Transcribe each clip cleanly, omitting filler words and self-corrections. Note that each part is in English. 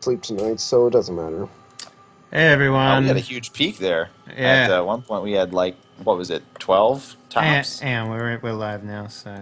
sleep tonight, so it doesn't matter. Hey everyone. We had a huge peak there. Yeah. At one point we had like, what was it, 12 tops? And we're live now, so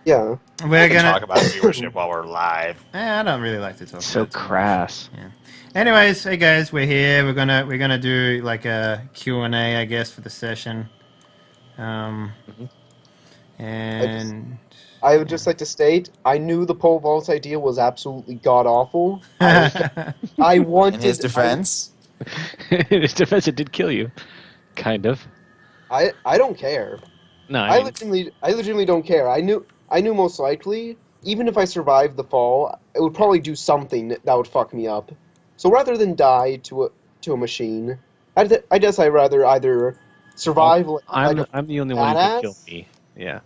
Yeah. we're We gonna can talk about viewership while we're live. I don't really like to talk So about it too much. crass. Yeah. Anyways, hey guys, we're here. We're gonna do like a Q&A, I guess, for the session. And I would just like to state, I knew the pole vault idea was absolutely god-awful. I wanted... In his defense, In his defense, it did kill you. Kind of. I don't care. No, I legitimately don't care. I knew most likely, even if I survived the fall, it would probably do something that would fuck me up. So rather than die to a machine, I guess I'd rather either survive I'm like the only one who badass? can kill me. Yeah.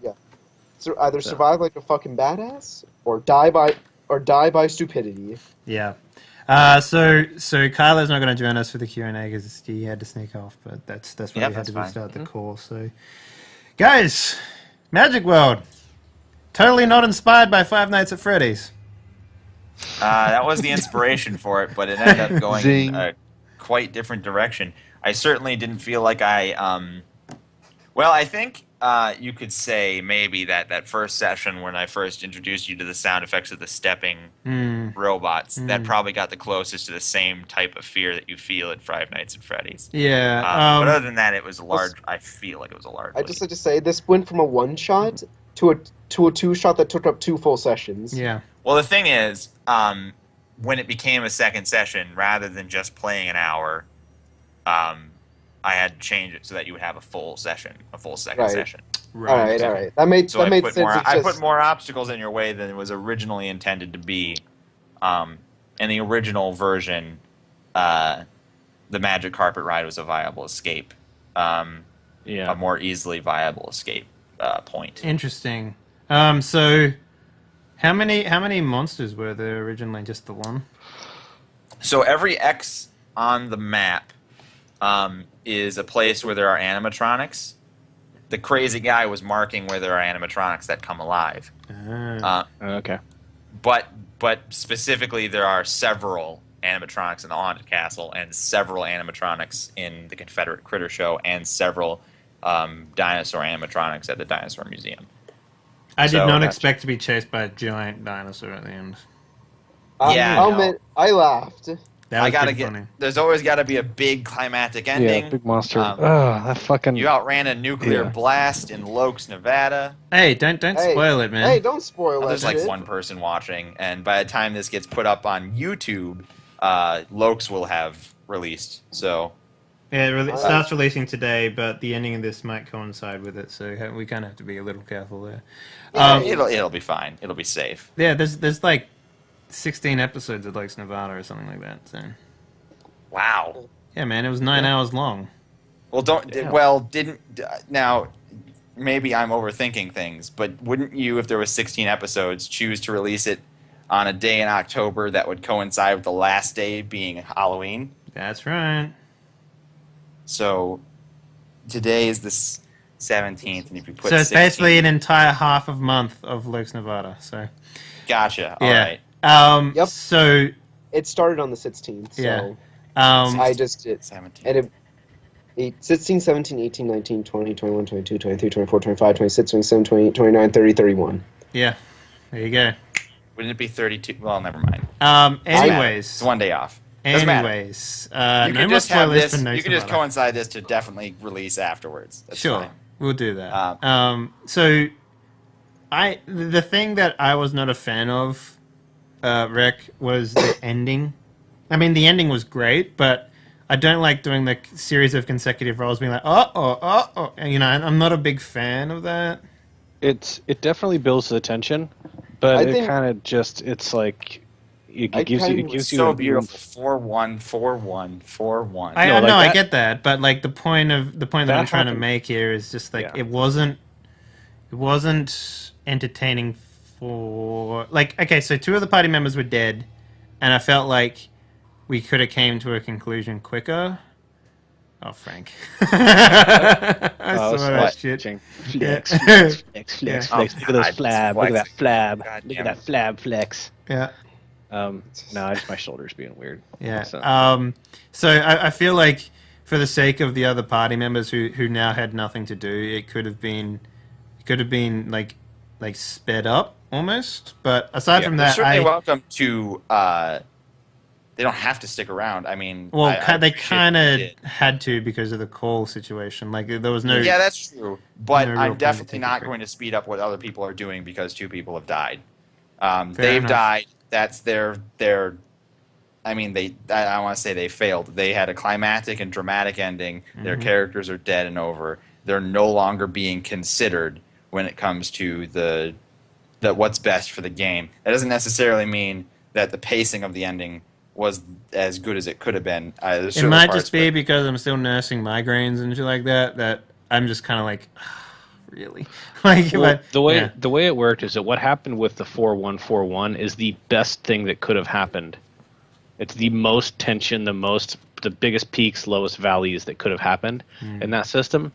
So either survive like a fucking badass or die by stupidity. yeah. So Kylo's not going to join us for the Q&A because he had to sneak off, but that's why we had to start the call. So, guys, Magic World, totally not inspired by Five Nights at Freddy's. that was the inspiration for it, but it ended up going Zing. in a quite different direction. I certainly didn't feel like I think you could say maybe that first session when I first introduced you to the sound effects of the stepping robots, that probably got the closest to the same type of fear that you feel at Five Nights at Freddy's. Yeah. But other than that, it was a large. I feel like it was a large. I just like to say this went from a one shot to a two shot that took up 2 full sessions. Yeah. Well, the thing is, when it became a second session, rather than just playing an hour, I had to change it so that you would have a full session, a full second session. Right. All right. That made sense. I put more obstacles in your way than it was originally intended to be. In the original version, the magic carpet ride was a viable escape. A more easily viable escape point. Interesting. So how many monsters were there originally? Just the one? So every X on the map is a place where there are animatronics. The crazy guy was marking where there are animatronics that come alive. Okay. But specifically, there are several animatronics in the Haunted Castle and several animatronics in the Confederate Critter Show and several dinosaur animatronics at the Dinosaur Museum. I did not expect to be chased by a giant dinosaur at the end. I laughed. That was pretty funny. There's always got to be a big climactic ending. Yeah, big monster. That fucking. You outran a nuclear blast in Lokes, Nevada. Hey, don't spoil it, man. Hey, don't spoil it. There's like one person watching, and by the time this gets put up on YouTube, Lokes will have released. So. Yeah, it starts releasing today, but the ending of this might coincide with it, so we kind of have to be a little careful there. It'll be fine. It'll be safe. Yeah, there's like 16 episodes of Lakes Nevada or something like that. So. Wow. Yeah, man, it was 9 hours long. Well, now maybe I'm overthinking things, but wouldn't you, if there was 16 episodes, choose to release it on a day in October that would coincide with the last day being Halloween? That's right. So today is the 17th, and if you put so it's 16, basically an entire half of month of Lakes Nevada. So. Gotcha. Yeah. All right. Yep. So. It started on the 16th. So Yeah. I just did. 17. 16, 17, 18, 19, 20, 21, 22, 23, 24, 25, 26, 27, 28, 29, 30, 31. Yeah. There you go. Wouldn't it be 32? Well, never mind. Anyways. It's one day off. Anyways. You no can more just have spoilers this. for You can just coincide this to definitely release afterwards. That's sure. fine. We'll do that. So, the thing that I was not a fan of, Rick, was the ending. I mean, the ending was great, but I don't like doing the series of consecutive rolls, being like, you know, I'm not a big fan of that. It definitely builds the tension, but it kind of just it's like it gives you so beautiful 4-1 4-1 4-1. I get that, but like the point that I'm trying to make here is just like it wasn't entertaining for like okay, so 2 of the party members were dead, and I felt like we could have came to a conclusion quicker. Oh, Frank. I saw that shit. Flex. Look at those flab. Look at that flab. Look at that flab flex. Yeah. No, just my shoulders being weird. Yeah. So, So I feel like for the sake of the other party members who now had nothing to do, it could have been like sped up almost. But aside from They're that, certainly welcome to. They don't have to stick around. I mean, well, I they appreciate kind that they of did. had to because of the call situation. Like there was no. Yeah, that's true. But no real I'm point to definitely take a not break. going to speed up what other people are doing because 2 people have died. Fair They've enough. died. That's their. I mean, I want to say they failed. They had a climactic and dramatic ending. Their characters are dead and over. They're no longer being considered when it comes to the what's best for the game. That doesn't necessarily mean that the pacing of the ending was as good as it could have been. It might just be because I'm still nursing migraines and shit like that. That I'm just kind of like, really, like. well, But, the way yeah. the way it worked is that what happened with the 4141 is the best thing that could have happened. It's the most tension, the biggest peaks, lowest valleys that could have happened in that system.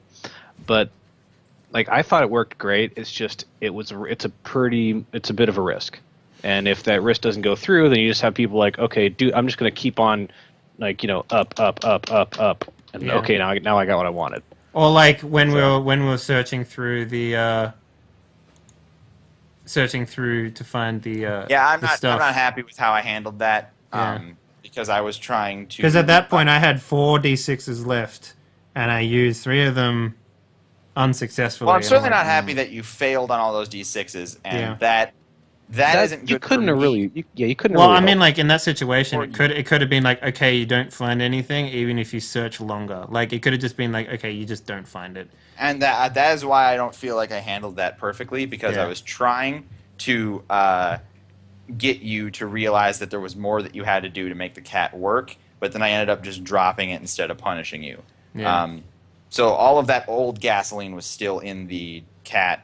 But like I thought it worked great. It's just it's a bit of a risk. And if that risk doesn't go through, then you just have people like, okay, dude, I'm just going to keep on, like, up, and Yeah. okay, now I got what I wanted. Or like when we were searching through to find the Yeah, I'm the not stuff. happy with how I handled that. Yeah. Because I was trying to. Because at that point I had 4 d6s left, and I used 3 of them unsuccessfully. Well, I'm certainly and not happy that you failed on all those d6s, and Yeah. that isn't good. You couldn't for have me. really. You couldn't. Well, really I mean, help. like in that situation, Or it could have been like, okay, you don't find anything, even if you search longer. Like it could have just been like, okay, you just don't find it. And that is why I don't feel like I handled that perfectly, because Yeah. I was trying to get you to realize that there was more that you had to do to make the cat work, but then I ended up just dropping it instead of punishing you. Yeah. So all of that old gasoline was still in the cat.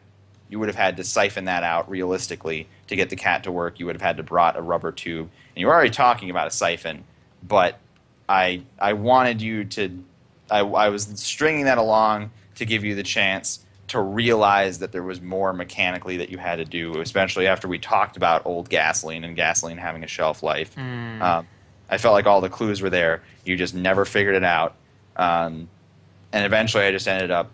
You would have had to siphon that out realistically to get the cat to work. You would have had to brought a rubber tube. And you were already talking about a siphon, but I wanted you to. I was stringing that along to give you the chance to realize that there was more mechanically that you had to do, especially after we talked about old gasoline and gasoline having a shelf life. I felt like all the clues were there. You just never figured it out. And eventually I just ended up...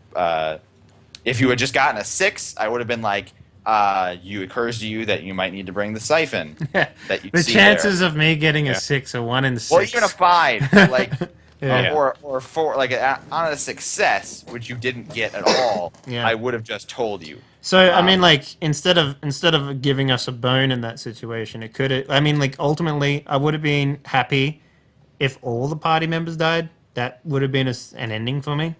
if you had just gotten a 6, I would have been like, it occurs to you that you might need to bring the siphon. That you The see chances there. of me getting a 6 are 1 in 6. Well, even a 5, like... Yeah. Or 4, like on a success, which you didn't get at all, Yeah. I would have just told you. So I mean, like instead of giving us a bone in that situation, it could. I mean, like ultimately, I would have been happy if all the party members died. That would have been an ending for me.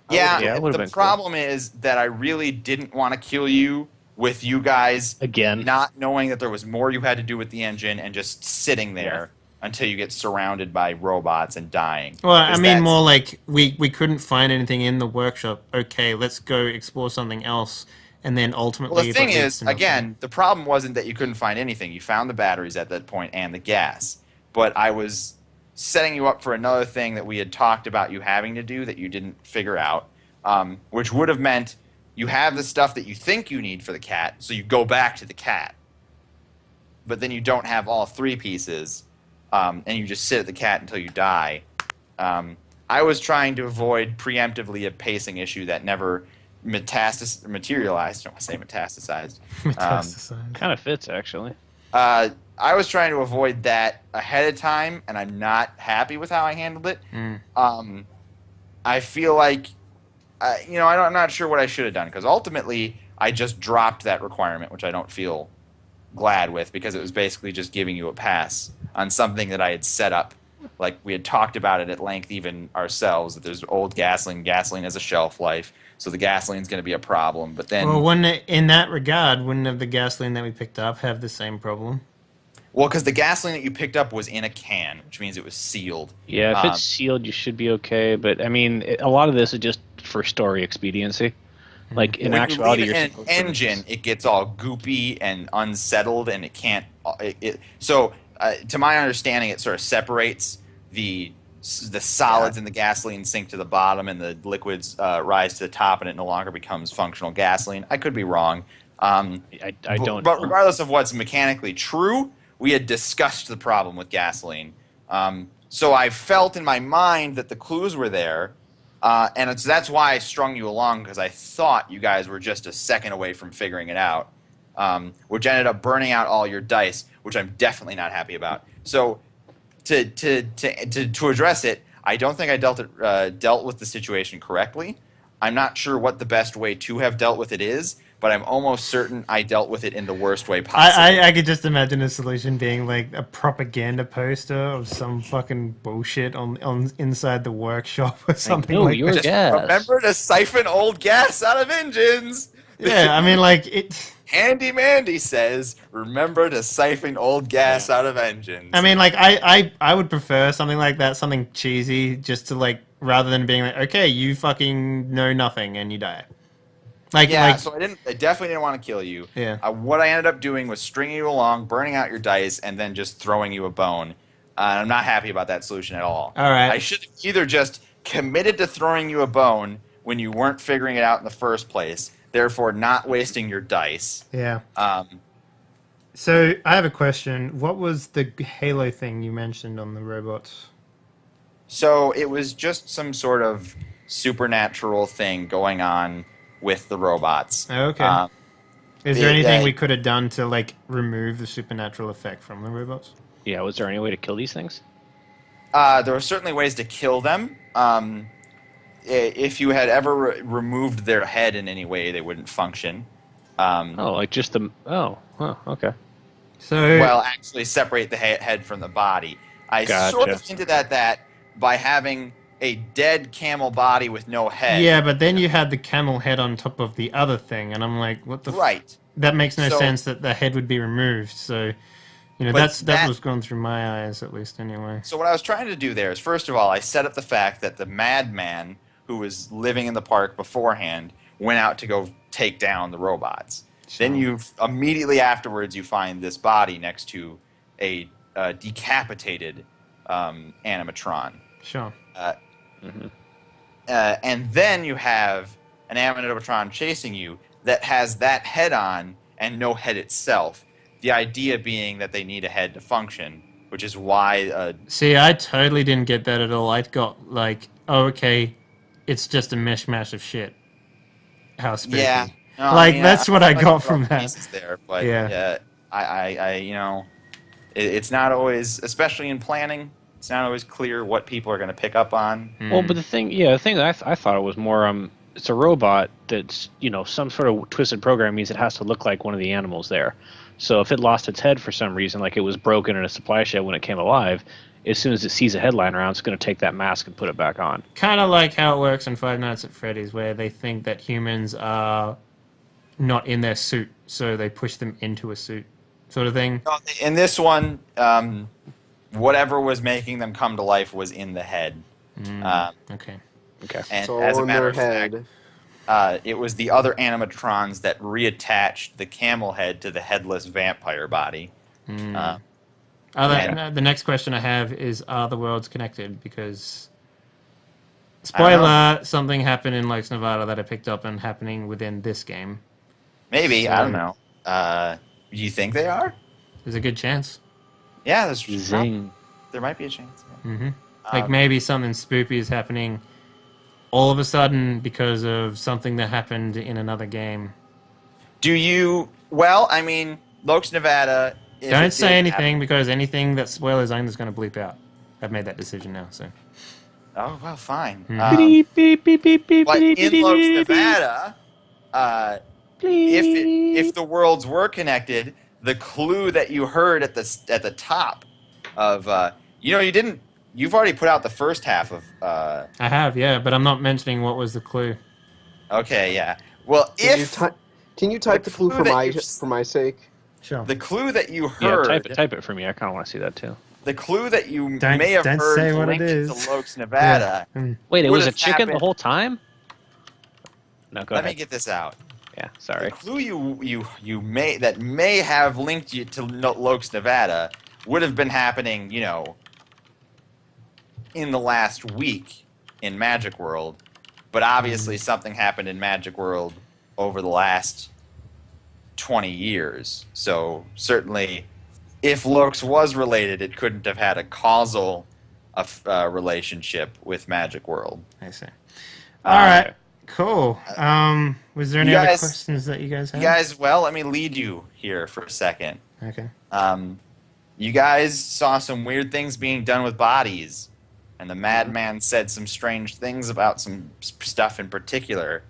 Yeah, it would've the been cool. problem is that I really didn't want to kill you with you guys Again. not knowing that there was more you had to do with the engine and just sitting there until you get surrounded by robots and dying. Well, I 'Cause mean, that's- more like we couldn't find anything in the workshop. Okay, let's go explore something else, and then ultimately. Well, the thing that leads is, to nothing. again, the problem wasn't that you couldn't find anything. You found the batteries at that point and the gas. But I was setting you up for another thing that we had talked about you having to do that you didn't figure out, which would have meant you have the stuff that you think you need for the cat, so you go back to the cat. But then you don't have all 3 pieces, and you just sit at the cat until you die. I was trying to avoid preemptively a pacing issue that never materialized. I don't want to say metastasized. Metastasized. Kind of fits actually. I was trying to avoid that ahead of time, and I'm not happy with how I handled it. I feel like, I'm not sure what I should have done, because ultimately I just dropped that requirement, which I don't feel glad with, because it was basically just giving you a pass on something that I had set up. Like, we had talked about it at length even ourselves, that there's old gasoline has a shelf life, so the gasoline's going to be a problem. But then... Well, in that regard, wouldn't the gasoline that we picked up have the same problem? Well, because the gasoline that you picked up was in a can, which means it was sealed. Yeah, if it's sealed, you should be okay. But I mean, a lot of this is just for story expediency. Like in When actuality, you leave you're it in an engine, it gets all goopy and unsettled, and it can't. So, to my understanding, it sort of separates the solids in the gasoline sink to the bottom, and the liquids rise to the top, and it no longer becomes functional gasoline. I could be wrong. I don't. But regardless of what's mechanically true, we had discussed the problem with gasoline. So I felt in my mind that the clues were there, and that's why I strung you along, because I thought you guys were just a second away from figuring it out, which ended up burning out all your dice, which I'm definitely not happy about. So to address it, I don't think I dealt with the situation correctly. I'm not sure what the best way to have dealt with it is, but I'm almost certain I dealt with it in the worst way possible. I could just imagine a solution being like a propaganda poster of some fucking bullshit on inside the workshop or something know like your that. gas. Remember to siphon old gas out of engines. Yeah, I mean, like it. Handy Mandy says, remember to siphon old gas out of engines. I mean, like I would prefer something like that, something cheesy, just to like rather than being like, okay, you fucking know nothing and you die. Like, yeah, like, so I definitely didn't want to kill you. Yeah. What I ended up doing was stringing you along, burning out your dice, and then just throwing you a bone. And I'm not happy about that solution at all. All right. I should have either just committed to throwing you a bone when you weren't figuring it out in the first place, therefore not wasting your dice. Yeah. So I have a question. What was the Halo thing you mentioned on the robots? So it was just some sort of supernatural thing going on with the robots. Okay. Is there anything we could have done to like remove the supernatural effect from the robots? Yeah, was there any way to kill these things? There were certainly ways to kill them. If you had ever removed their head in any way, they wouldn't function. Like just the... Oh, okay. So Well, actually separate the head from the body. I sort of hinted at that by having a dead camel body with no head. yeah, but then you had the camel head on top of the other thing, and I'm like, what the? Right. That makes no So- sense that the head would be removed. So, you know, But that that- was going through my eyes at least, anyway. So what I was trying to do there is, first of all, I set up the fact that the madman who was living in the park beforehand went out to go take down the robots. Then you immediately afterwards you find this body next to a decapitated animatron. Sure. And then you have an animatron chasing you that has that head on and no head itself. The idea being that they need a head to function, which is why... See, I totally didn't get that at all. I got like, oh, okay, it's just a mishmash of shit. How spooky. Yeah. No, Like, I mean, that's what I like got the from rough that. pieces there, but Yeah. I you know, it's not always, especially in planning, it's not always clear what people are going to pick up on. Well, but the thing that I thought it was more, it's a robot that's, some sort of twisted program means it has to look like one of the animals there. So if it lost its head for some reason, like it was broken in a supply shed when it came alive, as soon as it sees a headline around, it's going to take that mask and put it back on. Kind of like how it works in Five Nights at Freddy's, where they think that humans are not in their suit, so they push them into a suit, sort of thing. In this one, whatever was making them come to life was in the head. Okay. And So as a in matter their of fact, it was the other animatrons that reattached the camel head to the headless vampire body. The next question I have is, are the worlds connected? Because, spoiler, something happened in Lakes, Nevada that I picked up and happening within this game. Maybe, I don't know. Do you think they are? There's a good chance. Yeah, there's Zing. there might be a chance. Yeah. Hmm. Like maybe something spoopy is happening all of a sudden because of something that happened in another game. Do you? Well, I mean, Lokes, Nevada. if Don't it say did anything because anything that spoilers I'm just going to bleep out. I've made that decision now, so. Oh well, fine. Beep, beep, beep, beep, beep, But beep, in beep, Lokes, beep, Nevada, if the worlds were connected, the clue that you heard at the top of you've already put out the first half of I have, yeah, but I'm not mentioning what was the clue. okay, yeah. Well, Can you type the clue for my sake? Sure. the clue that you Yeah, heard, type it for me. I kind of want to see that too. the clue that you Don't- may have don't heard say what it linked to is. Lokes, Nevada. Wait, it Would was a have chicken the happened- whole time? No, go Let me ahead. get this out. Yeah, The sorry. clue you may have linked you to Lokes, Nevada would have been happening, in the last week in Magic World, but obviously something happened in Magic World over the last 20 years. So certainly, if Lurks was related, it couldn't have had a causal relationship with Magic World. I see. All right. Cool. Uh, Was there any other questions that you guys had? Well, let me lead you here for a second. Okay. You guys saw some weird things being done with bodies, and the madman said some strange things about some stuff in particular.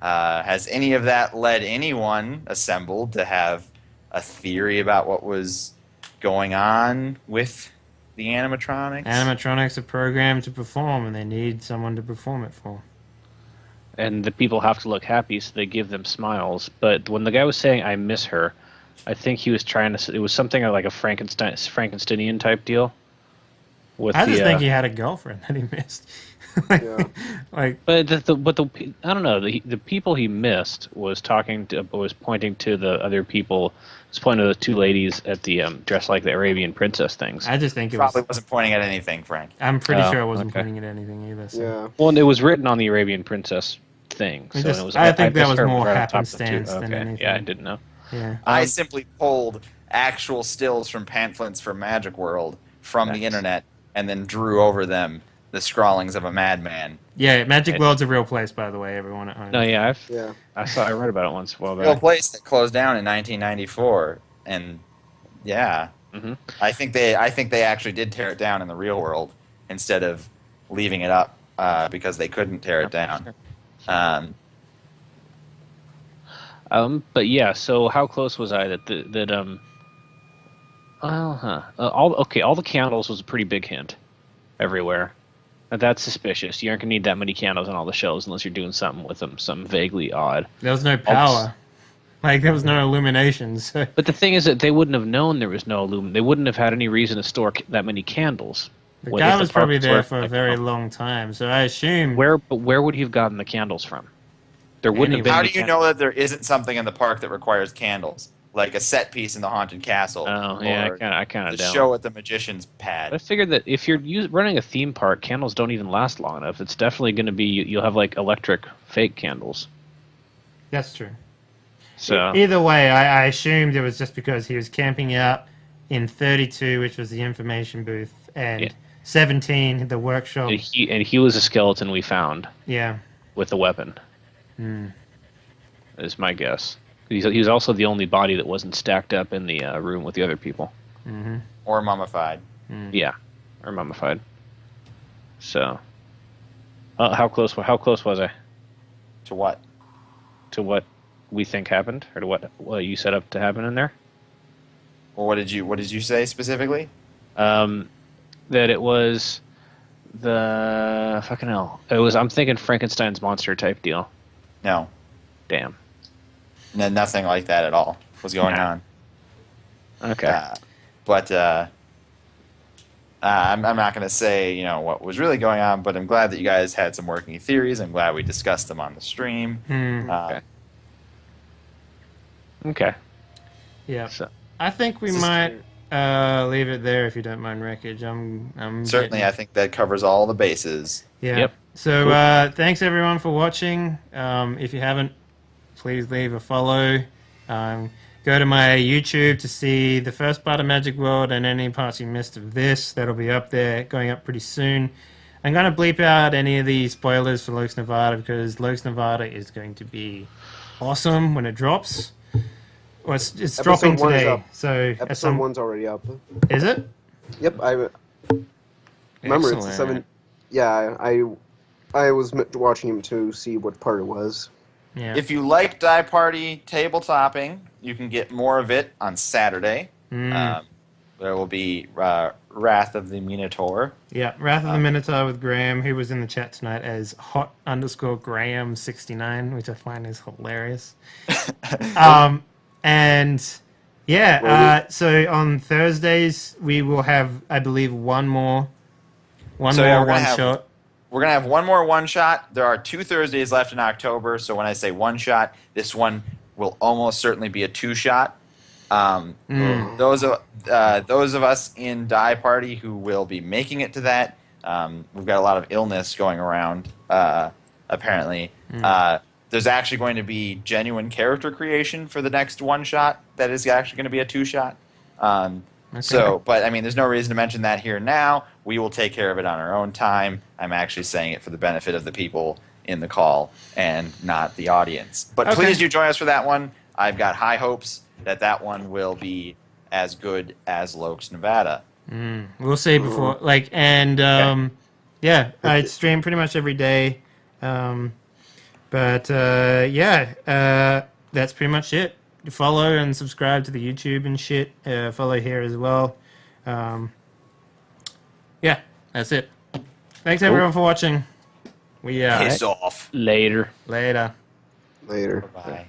Has any of that led anyone assembled to have a theory about what was going on with the animatronics? Animatronics are programmed to perform, and they need someone to perform it for. And the people have to look happy, so they give them smiles. But when the guy was saying, I miss her, I think he was trying to... It was something like a Frankensteinian type deal. I just think he had a girlfriend that he missed. Yeah. But I don't know. The people he missed was pointing to the other people. Was pointing to the two ladies at the dressed like the Arabian princess things. I just think Probably wasn't pointing at anything, Frank. I'm pretty sure it wasn't pointing at anything either. So. Yeah. Well, it was written on the Arabian princess thing. So it was, I think that was misheard more right off the top of the happenstance two. than anything. Yeah, I didn't know. Yeah. I simply pulled actual stills from pamphlets from Magic World from the internet and then drew over them the scrawlings of a madman. Yeah, Magic World's a real place, by the way, everyone at home. No, yeah, Yeah. I read about it once. Well, Real place that closed down in 1994, and yeah, I think they actually did tear it down in the real world instead of leaving it up because they couldn't tear it down. But yeah, so how close was I all the candles was a pretty big hint everywhere. Now, that's suspicious. You aren't gonna need that many candles on all the shelves unless you're doing something with them, something vaguely odd. There was no power. There was no illuminations. But the thing is that they wouldn't have known there was no They wouldn't have had any reason to store that many candles. The guy was probably there for a very long time, so I assume... Where would he have gotten the candles from? There wouldn't have been... How do you know that there isn't something in the park that requires candles? Like a set piece in the Haunted Castle. Oh, yeah, I kind of the don't. show at the Magician's Pad. I figured that if you're running a theme park, candles don't even last long enough. It's definitely going to be... You'll have, like, electric fake candles. That's true. So either way, I assumed it was just because he was camping out in 32, which was the information booth, and 17, the workshop. And he was a skeleton we found. Yeah. With a weapon. Is my guess. He was also the only body that wasn't stacked up in the room with the other people. Mm-hmm. Or mummified. Yeah, or mummified. So, how close was I? To what? To what we think happened, or to what you set up to happen in there? Well, what did you say specifically? That it was the fucking hell. I'm thinking Frankenstein's monster type deal. No. Damn. No, nothing like that at all was going on. Okay. But I'm not going to say what was really going on, but I'm glad that you guys had some working theories. I'm glad we discussed them on the stream. Okay. Yeah. So, I think we might leave it there if you don't mind, Wreckage. I'm certainly. I think that covers all the bases. Yeah. Yep. So thanks everyone for watching. If you haven't, please leave a follow. Go to my YouTube to see the first part of Magic World and any parts you missed of this. That'll be up there, going up pretty soon. I'm going to bleep out any of the spoilers for Lokes Nevada because Lokes Nevada is going to be awesome when it drops. Well, it's dropping today. So episode 1's already up. Is it? Yep, I remember it's the 7. Yeah, I was watching him to see what part it was. Yeah. If you like Die Party tabletopping, you can get more of it on Saturday. There will be Wrath of the Minotaur. Yeah, Wrath of the Minotaur with Graham, who was in the chat tonight as hot_Graham69, which I find is hilarious. So on Thursdays we will have, I believe, one more one-shot. We're going to have one more one-shot. There are 2 Thursdays left in October, so when I say one-shot, this one will almost certainly be a 2-shot. Those of us in Die Party who will be making it to that, we've got a lot of illness going around, apparently. There's actually going to be genuine character creation for the next one-shot that is actually going to be a 2-shot. Okay. So, but I mean, there's no reason to mention that here now. We will take care of it on our own time. I'm actually saying it for the benefit of the people in the call and not the audience. But Okay. please do join us for that one. I've got high hopes that that one will be as good as Lokes, Nevada. We'll see before, like, and yeah, I stream pretty much every day. But yeah, that's pretty much it. Follow and subscribe to the YouTube and shit. Follow here as well. Yeah, that's it. Thanks everyone for watching. We Piss off. Later. later. Later. Bye.